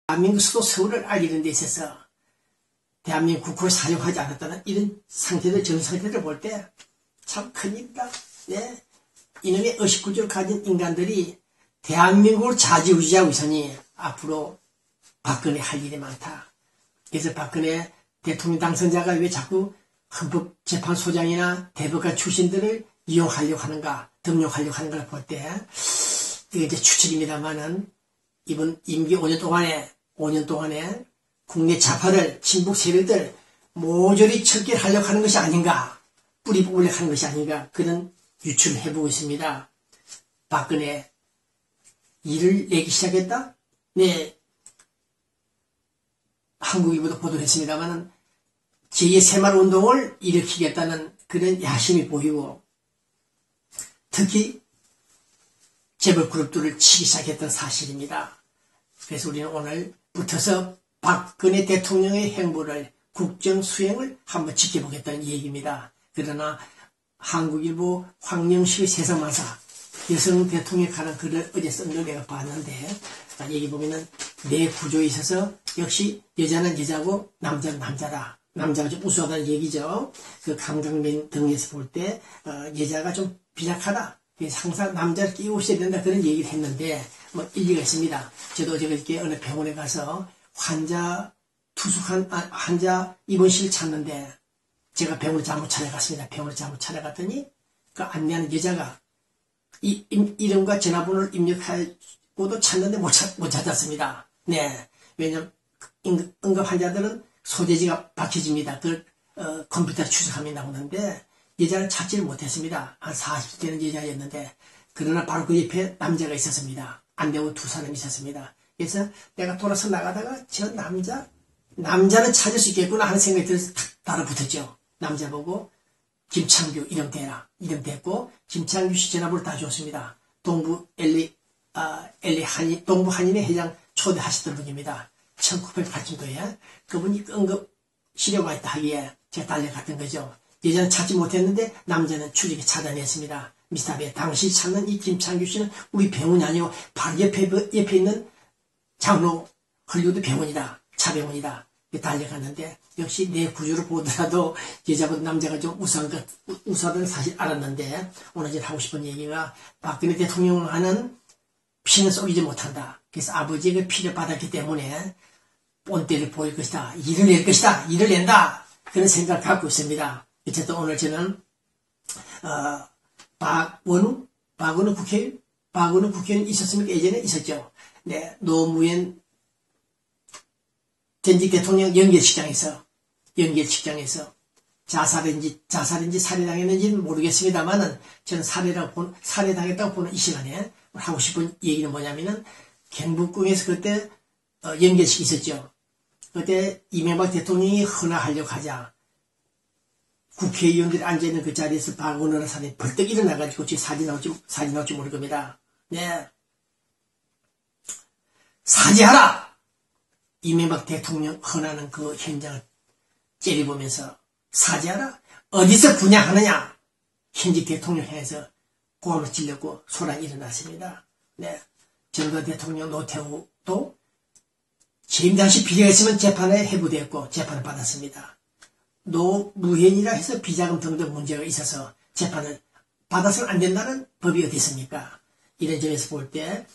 대한민국 수도 서울을 알리는 데 있어서 대한민국 국호를 사용하지 않았다는 이런 상태들, 전 상태를 볼 때 참 큰일이다. 예? 이놈의 의식구조를 가진 인간들이 대한민국을 좌지우지하고 있으니 앞으로 박근혜 할 일이 많다. 그래서 박근혜 대통령 당선자가 왜 자꾸 헌법재판소장이나 대법관 출신들을 이용하려고 하는가, 등용하려고 하는가를 볼 때, 이게 이제 추측입니다만은, 이번 임기 5년 동안에 국내 좌파들, 친북 세력들 모조리 철결하려고 하는 것이 아닌가, 뿌리 뽑으려고 하는 것이 아닌가, 그런 유추를 해보고 있습니다. 박근혜, 일을 내기 시작했다? 네, 한국일보도 보도를 했습니다만은, 제2의 새마을운동을 일으키겠다는 그런 야심이 보이고, 특히 재벌 그룹들을 치기 시작했던 사실입니다. 그래서 우리는 오늘 붙어서 박근혜 대통령의 행보를, 국정 수행을 한번 지켜보겠다는 얘기입니다. 그러나 한국일보 황영식의 세상만사, 여성 대통령에 관한 글을 어제 쓴 걸 내가 봤는데, 여기 보면은 내 구조에 있어서 역시 여자는 여자고 남자는 남자다. 남자가 좀 우수하다는 얘기죠. 그 감각면 등에서 볼 때 여자가 좀 비약하다. 그래서 항상 남자를 끼고 있어야 된다. 그런 얘기를 했는데 뭐 일리가 있습니다. 저도 어저께 어느 병원에 가서 환자 입원실을 찾는데 제가 병원을 잘못 찾아갔습니다. 병원을 잘못 찾아갔더니 그 안내하는 여자가 이 이름과 전화번호를 입력하고도 찾는데 못 찾았습니다. 네. 왜냐면 응급 환자들은 소재지가 밝혀집니다. 그걸 컴퓨터에 추적하면 나오는데 여자를 찾지를 못했습니다. 한 40대 되는 여자였는데 그러나 바로 그 옆에 남자가 있었습니다. 안내원 두 사람이 있었습니다. 그래서 내가 돌아서 나가다가 저 남자는 찾을 수 있겠구나 하는 생각이 들어서 탁 달아붙었죠. 남자 보고 김창규 이름 대라. 이름 댔고 김창규 씨 전화번호 다 줬습니다. 동부 한인회 회장 초대하셨던 분입니다. 1980년도에 그분이 응급 치료가 있다 하기에 제가 달려갔던 거죠. 여자는 찾지 못했는데 남자는 추적에 찾아냈습니다. 미스터베 당시 찾는 이 김창규 씨는 우리 병원이 아니고 바로 옆에 있는 장로 헐리우드 병원이다. 차병원이다. 달려갔는데 역시 내 구조를 보더라도 여자보다 남자가 좀 우수하다는 사실 알았는데 오늘 제가 하고 싶은 얘기가 박근혜 대통령을 하는 피는 쏘이지 못한다. 그래서 아버지의 피를 받았기 때문에 본때를 보일 것이다. 일을 낼 것이다. 일을 낸다. 그런 생각을 갖고 있습니다. 어쨌든 오늘 저는 박원우 국회의원 있었습니까? 예전에 있었죠. 네, 노무현 전직 대통령 연결식장에서 자살인지 살해당했는지는 모르겠습니다만은 저는 살해당했다고 보는 이 시간에 하고 싶은 얘기는 뭐냐면은 경북궁에서 그때 연결식이 있었죠. 그때 이명박 대통령이 헌화하려고 하자 국회의원들이 앉아있는 그 자리에서 박원호라는 사람이 벌떡 일어나가지고 지금 사진 나올지 모를 겁니다. 네. 사죄하라! 이명박 대통령 헌화하는 그 현장을 째려보면서 사죄하라? 어디서 분양하느냐? 현직 대통령 향해서 고함을 질렀고 소란이 일어났습니다. 네. 전두환 대통령 노태우도 재임 당시 비리가 있으면 재판에 회부되었고 재판을 받았습니다. 노무현이라 해서 비자금 등등 문제가 있어서 재판을 받아서는 안 된다는 법이 어디 있습니까? 이런 점에서 볼 때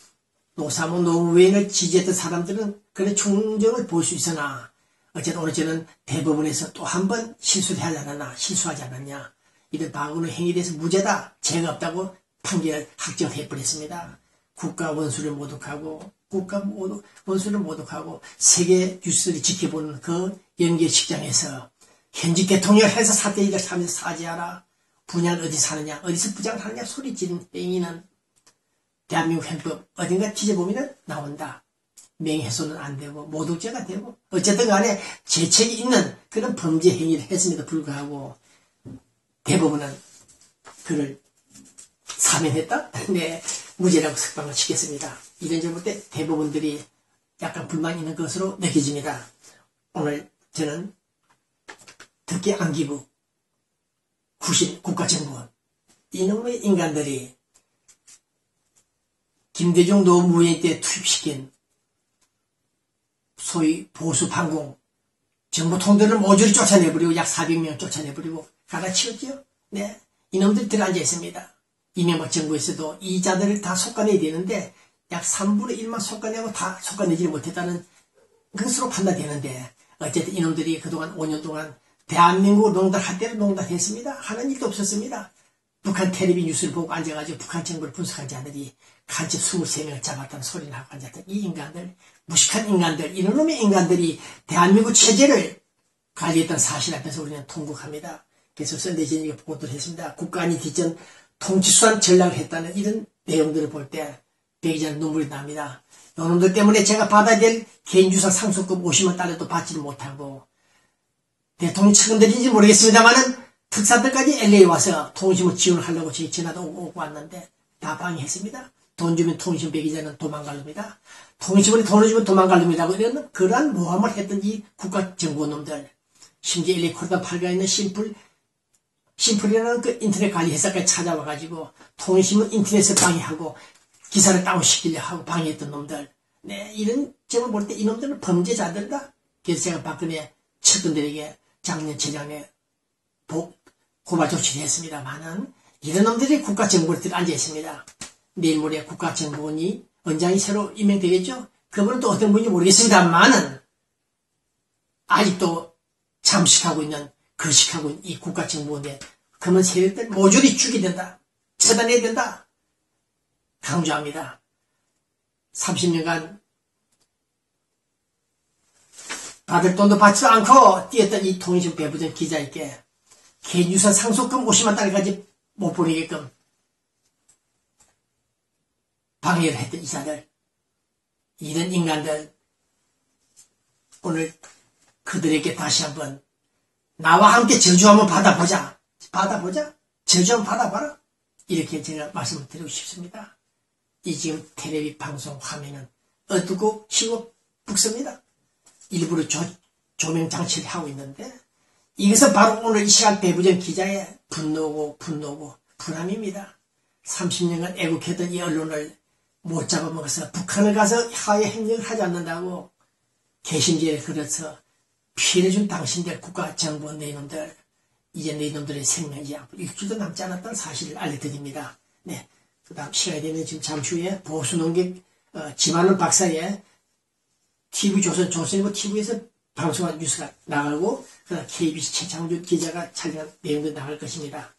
노사모 노무현을 지지했던 사람들은 그런 충정을 볼 수 있으나 어쨌든 오늘 저는 대법원에서 또 한 번 실수하지 않았냐 이런 박원호 행위에 대해서 무죄다 죄가 없다고 판결을 확정해버렸습니다. 국가 원수를 모독하고 세계 뉴스를 지켜보는 그 연결식장에서 현직 대통령을 해서 사태 일으키면서 사죄하라. 분야를 어디 사느냐, 어디서 부장을 하느냐 소리 지른 행위는 대한민국 헌법 어딘가 뒤져보면 나온다. 명예훼손은 안 되고 모독죄가 되고 어쨌든 간에 죄책이 있는 그런 범죄 행위를 했음에도 불구하고 대법원은 그를 사면했다? 네, 무죄라고 석방을 시켰습니다. 이런 점을 볼 때 대법원들이 약간 불만이 있는 것으로 느껴집니다. 오늘 저는 특히 안기부, 구신 국가정보원 이놈의 인간들이 김대중 노무현 때 투입시킨 소위 보수 반공 정부 통들을 모조리 쫓아내버리고 약 400명 쫓아내버리고 갈아치웠죠. 네, 이놈들이 들어앉아 있습니다. 이명박 정부에서도 이 자들을 다 속아내야 되는데 약 3분의 1만 속아내고 다 속아내지 못했다는 것으로 판단되는데 어쨌든 이놈들이 그동안 5년 동안 대한민국을 농단할 대로 농단했습니다. 하는 일도 없었습니다. 북한 텔레비 뉴스를 보고 앉아가지고 북한 정부를 분석한 자들이 간첩 23명을 잡았다는 소리를 하고 앉았던 이 인간들, 무식한 인간들, 이런 놈의 인간들이 대한민국 체제를 관리했던 사실 앞에서 우리는 통곡합니다. 그래서 썬데이저널이 보도를 했습니다. 국가안위 뒷전 통치수단 전략을 했다는 이런 내용들을 볼 때 배기자는 눈물이 납니다. 이놈들 때문에 제가 받아야 될 개인주사 상속금 50만 달러도 받지를 못하고 대통령 측근들인지 모르겠습니다만은 특사들까지 LA 와서 통신을 지원하려고 저희 전화도 오고 왔는데 다 방해했습니다. 돈 주면 통신 배기자는 도망갈 놈이다. 통신원이 돈을 주면 도망갈 놈이다. 그러한 모함을 했던 이 국가정보놈들, 심지어 LA 코리아 8가에 있는 심플이라는 그 인터넷 관리 회사까지 찾아와가지고 통신은 인터넷을 방해하고 기사를 다운시키려 하고 방해했던 놈들. 네, 이런 점을 볼 때 이놈들은 범죄자들이다. 그래서 제가 박근혜 측근들에게 작년, 재작년에 고발 조치를 했습니다만은 이런 놈들이 국가정보를 앉아 있습니다. 내일 모레 국가정보원이 원장이 새로 임명되겠죠? 그분은 또 어떤 분인지 모르겠습니다만은 아직도 잠식하고 있는, 거식하고 있는 이 국가정보원에 그런 세력들 모조리 죽여야 된다. 처단해야 된다. 강조합니다. 30년간 받을 돈도 받지도 않고 뛰었던 이 통신 배부전 기자에게 개인유산 상속금 50만 달러까지 못 보내게끔 방해를 했던 이자들, 이런 인간들, 오늘 그들에게 다시 한번 나와 함께 저주 한번 받아보자. 저주 한번 받아봐라. 이렇게 제가 말씀을 드리고 싶습니다. 이 지금 텔레비 방송 화면은 어두고 시고 붓습니다. 일부러 조명 장치를 하고 있는데 이것은 바로 오늘 이 시간 배부전 기자의 분노고 불함입니다. 30년간 애국했던 이 언론을 못 잡아먹어서 북한을 가서 하해 행정을 하지 않는다고 개심지에 걸어서 피해를 준 당신들 국가정보 너희놈들, 이제 너희놈들의 생명이 일주도 남지 않았다는 사실을 알려드립니다. 네, 그 다음 시간이 되면 지금 잠시 후에 보수농객 지만원 박사의 TV조선, 조선일보 TV에서 방송한 뉴스가 나가고 그 다음 KBC 최창준 기자가 촬영한 내용도 나갈 것입니다.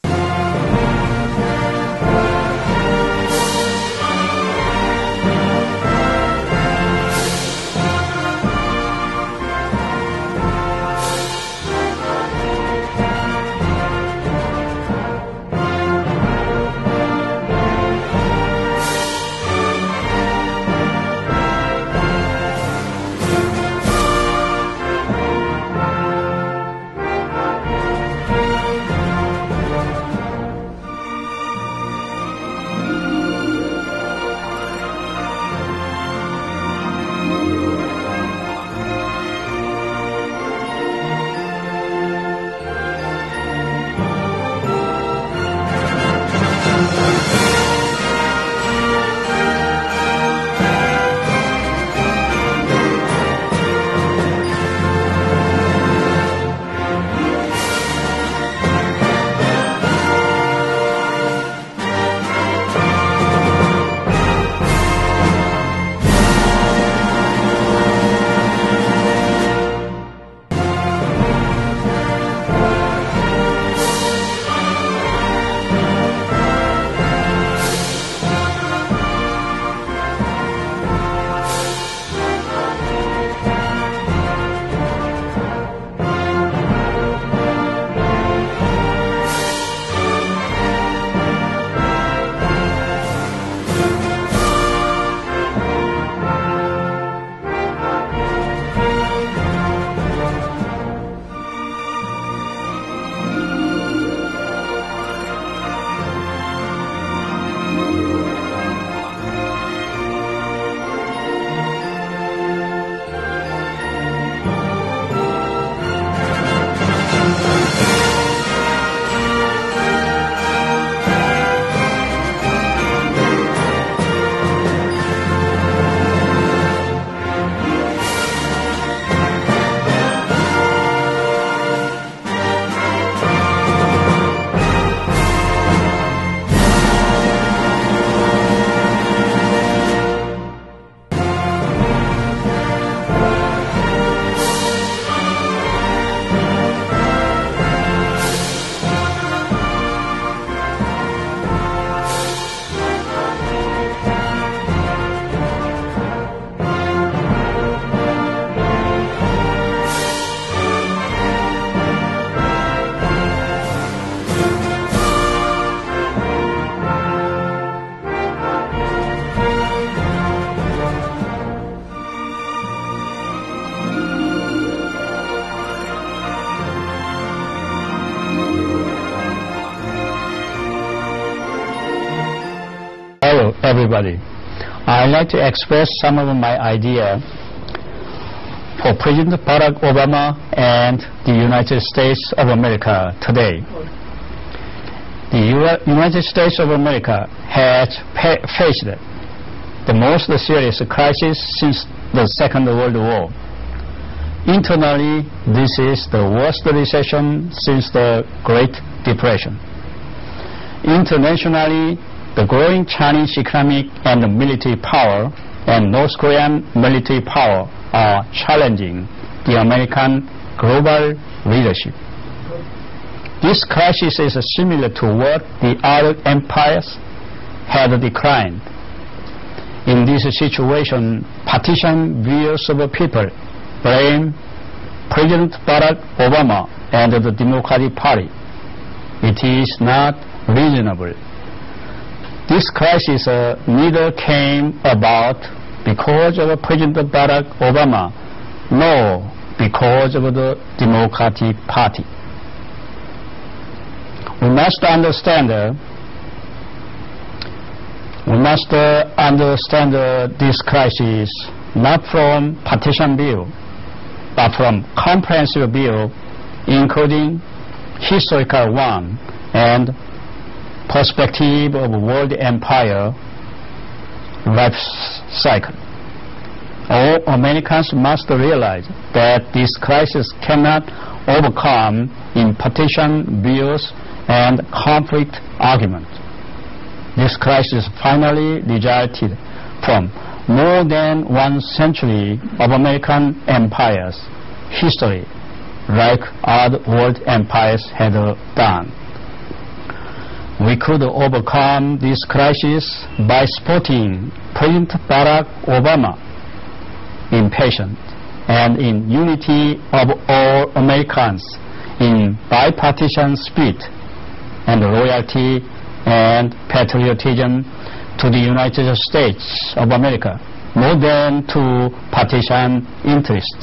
everybody. I'd like to express some of my idea for President Barack Obama and the United States of America today. The United States of America has faced the most serious crisis since the Second World War. Internally, this is the worst recession since the Great Depression. Internationally, the growing Chinese economic and military power and North Korean military power are challenging the American global leadership. This crisis is similar to what the other empires had declined. In this situation, partisan views of people blame President Barack Obama and the Democratic Party. It is not reasonable. This crisis neither came about because of President Barack Obama nor because of the Democratic Party. We must understand this crisis not from partisan view, but from comprehensive view, including historical one and perspective of world empire life cycle. All Americans must realize that this crisis cannot overcome in partisan views and conflict argument. This crisis finally resulted from more than 1 century of American empire's history, like other world empires had done. We could overcome this crisis by supporting President Barack Obama in patience and in unity of all Americans in bipartisan spirit and loyalty and patriotism to the United States of America more than to partisan interest.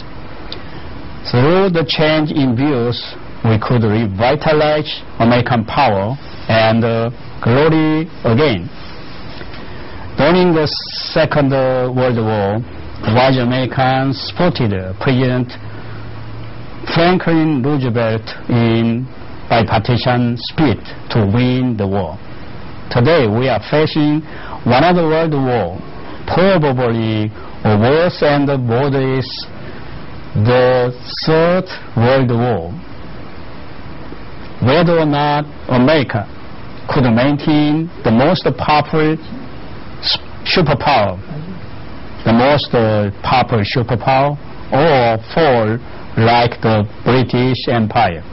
Through the change in views, we could revitalize American power and glory again. During the Second World War, wise Americans supported President Franklin Roosevelt in bipartisan spirit to win the war. Today we are facing another world war, probably worse and borders the Third World War. Whether or not America could maintain the most powerful superpower, or fall like the British Empire.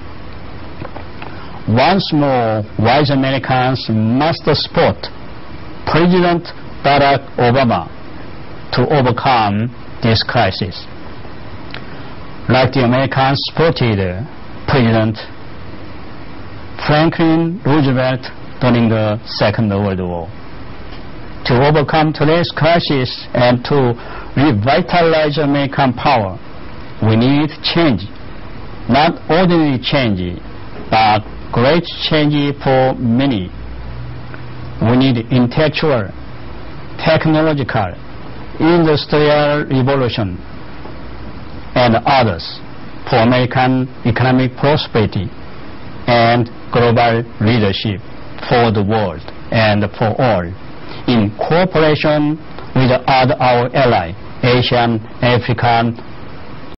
Once more, wise Americans must support President Barack Obama to overcome this crisis, like the Americans supported President Franklin Roosevelt during the Second World War. To overcome today's crisis and to revitalize American power, we need change, not ordinary change, but great change for many. We need intellectual, technological, industrial revolution and others for American economic prosperity and global leadership for the world and for all, in cooperation with our ally, Asian, African,